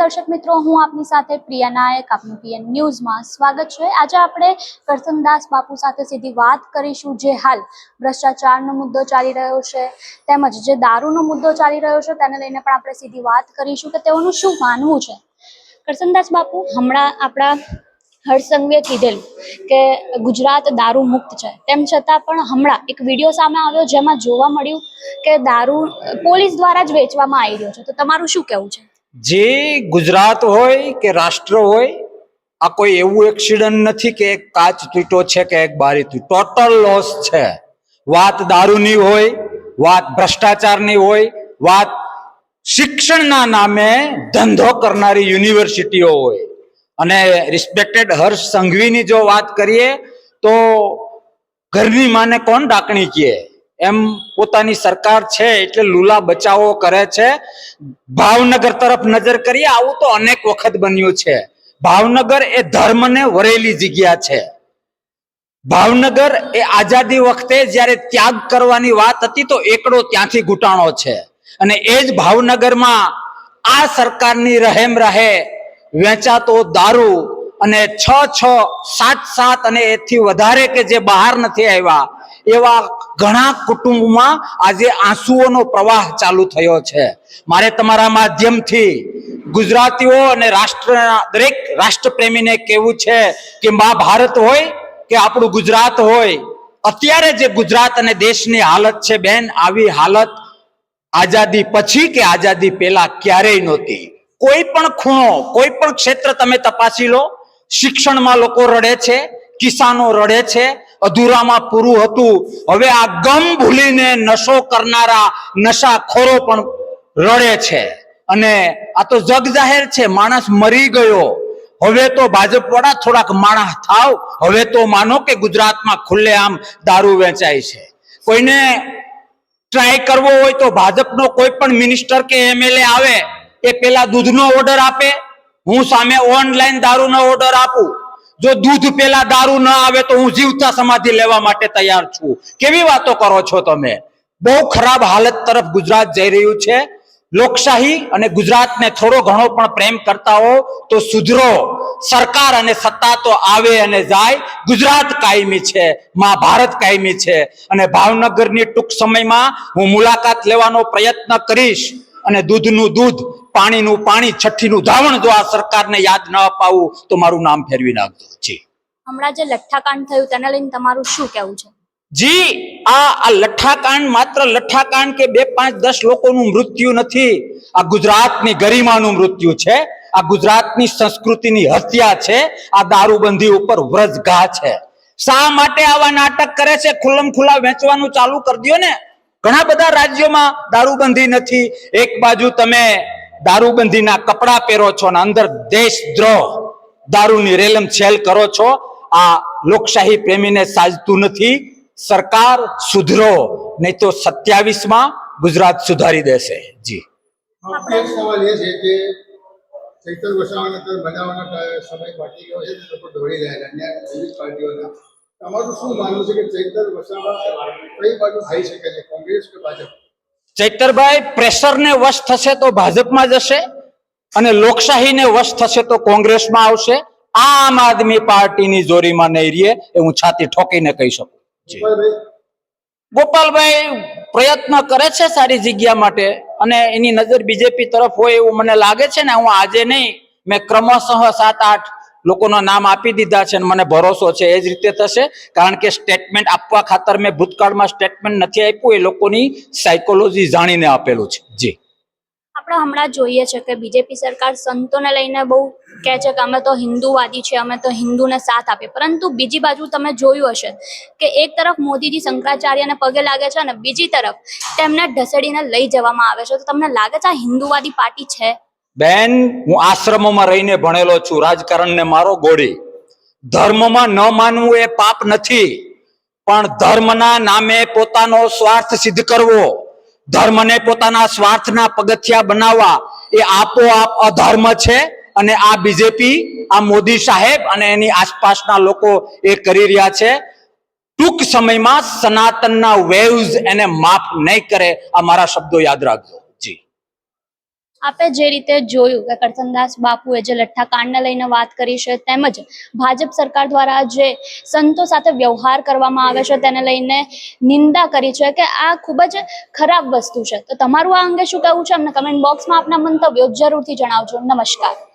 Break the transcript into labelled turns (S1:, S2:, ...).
S1: દર્શક મિત્રો, હું આપની સાથે પ્રિયા નાયક, આપનું પીએન ન્યૂઝમાં સ્વાગત છે। આજે આપણે કરસનદાસ બાપુ સાથે સીધી વાત કરીશું, જે હાલ ભ્રષ્ટાચારનો મુદ્દો ચાલી રહ્યો છે તેમજ જે દારૂનો મુદ્દો ચાલી રહ્યો છે તેને લઈને પણ આપણે સીધી વાત કરીશું કે તેઓનું શું માનવું છે। કરસનદાસ બાપુ, હમણાં આપણા હર્ષસંઘવીએ કીધેલું કે ગુજરાત દારૂ મુક્ત છે, તેમ છતાં પણ હમણાં એક વિડીયો સામે આવ્યો જેમાં જોવા મળ્યું કે દારૂ પોલીસ દ્વારા જ વેચવામાં આવી રહ્યો છે, તો તમારું શું કહેવું છે?
S2: જે ગુજરાત હોય કે રાષ્ટ્ર હોય, આ કોઈ એવું એક્સિડન્ટ નથી કે એક કાચ તૂટ્યો છે કે એક બારી તૂટી, ટોટલ લોસ છે। વાત દારૂની હોય, વાત ભ્રષ્ટાચારની હોય, વાત શિક્ષણના નામે ધંધો કરનારી યુનિવર્સિટીઓ હોય। અને રિસ્પેક્ટેડ હર્ષ સંઘવીની જો વાત કરીએ તો ઘરની માને કોણ ડાકણી કહે, એમ પોતાની સરકાર છે એટલે લૂલા બચાવો કરે છે। ભાવનગર તરફ નજર કરીએ, આવું તો અનેક વખત બન્યું છે। ભાવનગર એ ધર્મને વરેલી જગ્યા છે। ભાવનગર એ આઝાદી વખતે જ્યારે ત્યાગ કરવાની વાત હતી તો એકડો ત્યાંથી ઘૂંટાણો છે, અને એ જ ભાવનગરમાં આ સરકારની રહેમ રહે વેચાતો દારૂ અને 6, 7 અને એથી વધારે કે જે બહાર નથી આવ્યા એવા ઘણા કુટુંબમાં આજે આંસુઓનો પ્રવાહ ચાલુ થયો છે। મારે તમારા માધ્યમથી ગુજરાતીઓ અને રાષ્ટ્રના દરેક રાષ્ટ્રપ્રેમીને કહેવું છે કે મા ભારત હોય કે આપણું ગુજરાત હોય, અત્યારે જે ગુજરાત અને દેશની હાલત છે બેન, આવી હાલત આઝાદી પછી કે આઝાદી પહેલા ક્યારેય નહોતી। કોઈ પણ ખૂણો, કોઈ પણ ક્ષેત્ર તમે તપાસી લો, શિક્ષણમાં લોકો રડે છે, કિસાનો રડે છે, અધૂરામાં પૂરું હતું, હવે આ ગમ ભૂલીને નશો કરનારા નશાખોરો પણ રડે છે। અને આ તો જગ જાહેર છે, માણસ મરી ગયો। હવે તો ભાજપ વાળા થોડાક માણસ થાવ, હવે તો માનો કે ગુજરાતમાં ખુલ્લેઆમ દારૂ વેચાય છે। કોઈને ટ્રાય કરવો હોય તો ભાજપનો કોઈ પણ મિનિસ્ટર કે એમએલએ આવે એ પેલા દૂધનો ઓર્ડર આપે, હું સામે ઓનલાઈન દારૂનો ઓર્ડર આપું, જો દૂધ પેલા દારૂ ન આવે તો હું જીવતા સમાધિ લેવા માટે તૈયાર છું। કેવી વાતો કરો છો તમે? બહુ ખરાબ હાલત તરફ ગુજરાત જઈ રહ્યું છે। લોકશાહી અને ગુજરાતને થોડો ઘણો પણ પ્રેમ કરતા હો તો સુધરો। સરકાર અને સત્તા તો આવે અને જાય, ગુજરાત કાયમી છે, મા ભારત કાયમી છે। અને ભાવનગરની ટૂંક સમયમાં હું મુલાકાત લેવાનો પ્રયત્ન કરીશ, અને દૂધનું દૂધ, પાણીનું પાણી, છઠ્ઠીનું ધાવણ જો આ સરકારને યાદ ન અપાવું તો મારું નામ ફેરવી નાખજો। જી,
S1: હમણાં જે લઠ્ઠાકાંડ થયું તેને લઈને તમારું શું કહેવું છે?
S2: જી, આ લઠ્ઠાકાંડ માત્ર લઠ્ઠાકાંડ કે 2, 5, 10 લોકોનું મૃત્યુ નથી, આ ગુજરાતની ગરિમાનું મૃત્યુ છે, આ ગુજરાતની સંસ્કૃતિની હત્યા છે, આ દારૂબંધી ઉપર વ્રજઘા છે। શા માટે આવા નાટક કરે છે? ખુલ્લમ ખુલ્લા વેચવાનું ચાલુ કરી દો ને। ઘણા બધા રાજ્યોમાં દારૂબંધી નથી, એક બાજુ તમે દારૂબંધીના કપડા પહેરો છો અને અંદર દેશદ્રોહ દારૂની રેલમ છેલ કરો છો। આ લોકશાહી પ્રેમીને સાજતું નથી। સરકાર સુધરો, નહીં તો 27માં ગુજરાત સુધારી દેશે। જી,
S3: એક સવાલ એ છે કે ચૈતર વસાવાના બનાવવાના સમય બાકી ગયો છે, લોકો દોડી રહ્યા અન્ય વિવિધ પાર્ટીઓના, તમારું શું માનવું છે કે ચૈતર વસાવા કઈ બાજુ થઈ શકે છે, કોંગ્રેસ કે ભાજપ?
S2: ચૈતરભાઈ પ્રેશરને વશ થશે તો ભાજપમાં જશે, અને લોકશાહીને વશ થશે તો કોંગ્રેસમાં આવશે। આમ આદમી પાર્ટીની જોરીમાં નહીં રહે, એ હું છાતી ઠોકીને કહી શકું। ગોપાલભાઈ પ્રયત્ન કરે છે સારી જગ્યા માટે, અને એની નજર બીજેપી તરફ હોય એવું મને લાગે છે ને। હું આજે નહીં, મેં ક્રમશઃ 7-8 લોકોના નામ આપી દીધા છે, અને મને ભરોસો છે એ જ રીતે થશે, કારણ કે સ્ટેટમેન્ટ આપવા ખાતર મેં ભૂતકાળમાં સ્ટેટમેન્ટ નથી આપ્યું, એ લોકોની સાયકોલોજી જાણીને આપેલું છે। જી,
S1: આપણે હમણાં જોઈએ છે કે બીજેપી સરકાર સંતોને લઈને બહુ કહે છે કે અમે તો હિન્દુવાદી છે, અમે તો હિન્દુને સાથ આપીએ, પરંતુ બીજી બાજુ તમે જોયું હશે કે એક તરફ મોદીજી શંકરાચાર્યને પગે લાગે છે અને બીજી તરફ તેમને ઢસડીને લઈ જવામાં આવે છે, તો તમને લાગે છે આ હિન્દુવાદી પાર્ટી છે?
S2: બેન, હું આશ્રમોમાં રહીને ભણેલો છું, રાજકારણને મારો ગોળી। ધર્મમાં ન માનવું એ પાપ નથી, પણ ધર્મના નામે પોતાનો સ્વાર્થ સિદ્ધ કરવો, ધર્મને પોતાના સ્વાર્થના પગથિયા બનાવવા એ આપોઆપ અધર્મ છે। અને આ બીજેપી, આ મોદી સાહેબ અને એની આસપાસના લોકો એ કરી રહ્યા છે। ટૂંક સમયમાં સનાતનના વેવ્સ એને માફ નહીં કરે. આ મારા શબ્દો યાદ રાખજો. જી.
S1: આપે જે રીતે જોયું કે કરસનદાસ બાપુએ જે લઠ્ઠા કાંડને લઈને વાત કરી છે, તેમજ ભાજપ સરકાર દ્વારા જે સંતો સાથે વ્યવહાર કરવામાં આવે છે તેને લઈને નિંદા કરી છે કે આ ખૂબ જ ખરાબ વસ્તુ છે. તો તમારું આ અંગે શું કહેવું છે? અમને કમેન્ટ બોક્સમાં આપના મંતવ્યો જરૂરથી જણાવજો. નમસ્કાર.